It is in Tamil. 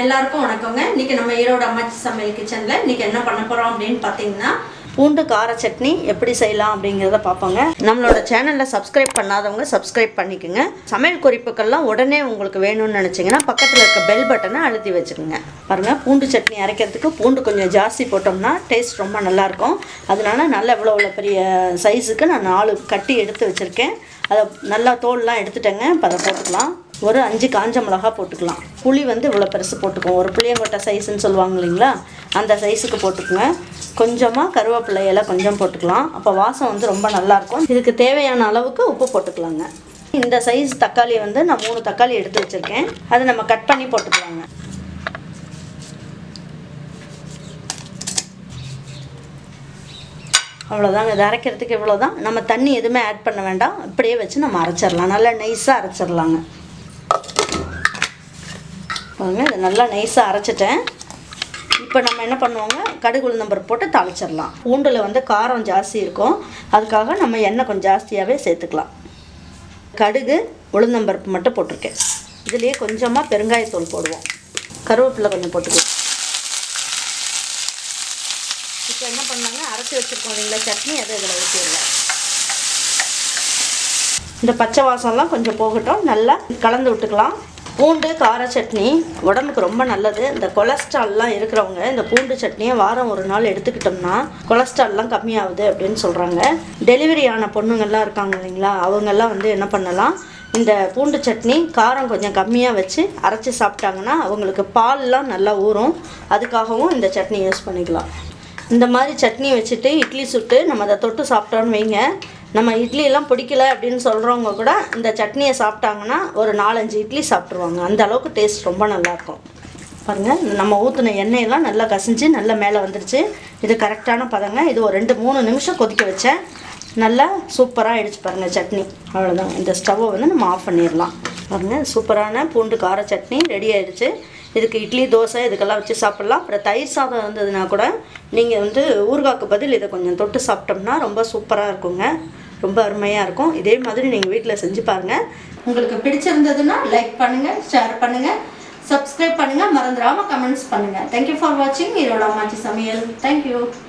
எல்லாருக்கும் வணக்கங்க. இன்னைக்கு நம்ம ஈரோடு அம்மாச்சி சமையல் கிச்சன்ல இன்னைக்கு என்ன பண்ண போறோம் அப்படின்னு பாத்தீங்கன்னா பூண்டு கார சட்னி எப்படி செய்யலாம் அப்படிங்கறத பாப்போங்க. நம்மளோட சேனல்ல சப்ஸ்கிரைப் பண்ணாதவங்க சப்ஸ்கிரைப் பண்ணிக்கோங்க. சமையல் குறிப்புகள்லாம் உடனே உங்களுக்கு வேணும்னு நினைச்சீங்கன்னா பக்கத்துல இருக்க பெல் பட்டனை அழுத்தி வச்சுக்கோங்க. பாருங்க, பூண்டு சட்னி அரைக்கிறதுக்கு பூண்டு கொஞ்சம் ஜாஸ்தி போட்டோம்னா டேஸ்ட் ரொம்ப நல்லா இருக்கும். அதனால நல்ல இவ்வளவு பெரிய சைஸுக்கு நான் 4 கட்டி எடுத்து வச்சிருக்கேன். அதை நல்லா தோல்லாம் எடுத்துட்டேங்க. இப்போ அதை போட்டுக்கலாம். ஒரு 5 காஞ்ச மிளகா போட்டுக்கலாம். புளி இவ்வளோ பெருசு போட்டுக்குவோம். ஒரு புளியங்கொட்டை சைஸுன்னு சொல்லுவாங்க இல்லைங்களா, அந்த சைஸுக்கு போட்டுக்குங்க. கொஞ்சமாக கருவேப்பிலை இலை கொஞ்சம் போட்டுக்கலாம். அப்போ வாசம் ரொம்ப நல்லாயிருக்கும். இதுக்கு தேவையான அளவுக்கு உப்பு போட்டுக்கலாங்க. இந்த சைஸ் தக்காளியை நான் 3 தக்காளி எடுத்து வச்சுருக்கேன். அதை நம்ம கட் பண்ணி போட்டுக்கலாங்க. அவ்வளோதாங்க. இது அரைக்கிறதுக்கு இவ்வளோதான். நம்ம தண்ணி எதுவுமே ஆட் பண்ண வேண்டாம். இப்படியே வச்சு நம்ம அரைச்சிடலாம். நல்லா நைஸாக அரைச்சிடலாங்க. பாருங்க, இதை நல்லா நைஸாக அரைச்சிட்டேன். இப்போ நம்ம என்ன பண்ணுவோங்க, கடுகு உளுந்தம்பருப்பு போட்டு தாளிச்சிடலாம். பூண்டில் காரம் ஜாஸ்தி இருக்கும். அதுக்காக நம்ம எண்ணெய் கொஞ்சம் ஜாஸ்தியாகவே சேர்த்துக்கலாம். கடுகு உளுந்தம்பருப்பு மட்டும் போட்டிருக்கேன். இதுலேயே கொஞ்சமாக பெருங்காயத்தூள் போடுவோம். கருவேப்பிலை கொஞ்சம் போட்டுக்கலாம். இப்போ என்ன பண்ணாங்க, அரைச்சி வச்சுருக்கோம் இல்லைங்களா சட்னி, அதை இதில் ஊற்றிடலாம். இந்த பச்சை வாசம்லாம் கொஞ்சம் போகட்டும். நல்லா கலந்து விட்டுக்கலாம். பூண்டு கார சட்னி உடம்புக்கு ரொம்ப நல்லது. இந்த கொலஸ்ட்ரால்லாம் இருக்கிறவங்க இந்த பூண்டு சட்னியை வாரம் ஒரு நாள் எடுத்துக்கிட்டோம்னா கொலஸ்ட்ரால்லாம் கம்மியாகுது அப்படின்னு சொல்கிறாங்க. டெலிவரி ஆன பொண்ணுங்கள்லாம் இருக்காங்க இல்லைங்களா, அவங்கெல்லாம் என்ன பண்ணலாம், இந்த பூண்டு சட்னி காரம் கொஞ்சம் கம்மியாக வச்சு அரைச்சி சாப்பிட்டாங்கன்னா அவங்களுக்கு பால்லாம் நல்லா ஊறும். அதுக்காகவும் இந்த சட்னி யூஸ் பண்ணிக்கலாம். இந்த மாதிரி சட்னி வச்சுட்டு இட்லி சுட்டு நம்ம அதை தொட்டு சாப்பிட்டோன்னு வைங்க, நம்ம இட்லியெல்லாம் பிடிக்கல அப்படின்னு சொல்கிறவங்க கூட இந்த சட்னியை சாப்பிட்டாங்கன்னா ஒரு 4-5 இட்லி சாப்பிட்ருவாங்க. அந்த அளவுக்கு டேஸ்ட் ரொம்ப நல்லாயிருக்கும். பாருங்கள், நம்ம ஊற்றின எண்ணெயெல்லாம் நல்லா கசிஞ்சு நல்லா மேலே வந்துடுச்சு. இது கரெக்டான பதங்க. இது ஒரு 2-3 நிமிஷம் கொதிக்க வச்சேன். நல்லா சூப்பராக ஆகிடுச்சு பாருங்கள் சட்னி. அவ்வளோதான். இந்த ஸ்டவ்வை நம்ம ஆஃப் பண்ணிடலாம். பாருங்கள், சூப்பரான பூண்டு கார சட்னி ரெடி ஆகிடுச்சு. இதுக்கு இட்லி தோசை இதுக்கெல்லாம் வச்சு சாப்பிட்லாம். அப்புறம் தயிர் சாதம் இருந்ததுன்னா கூட நீங்கள் ஊறுகாய்க்கு பதில் இதை கொஞ்சம் தொட்டு சாப்பிட்டோம்னா ரொம்ப சூப்பராக இருக்குங்க. ரொம்ப அருமையாக இருக்கும். இதே மாதிரி நீங்கள் வீட்டில் செஞ்சு பாருங்கள். உங்களுக்கு பிடிச்சிருந்ததுன்னா லைக் பண்ணுங்கள், ஷேர் பண்ணுங்கள், சப்ஸ்கிரைப் பண்ணுங்கள், மறந்துடாமல் கமெண்ட்ஸ் பண்ணுங்கள். தேங்க்யூ ஃபார் வாட்சிங் ஈரோடு அம்மாச்சி சமையல். தேங்க்யூ.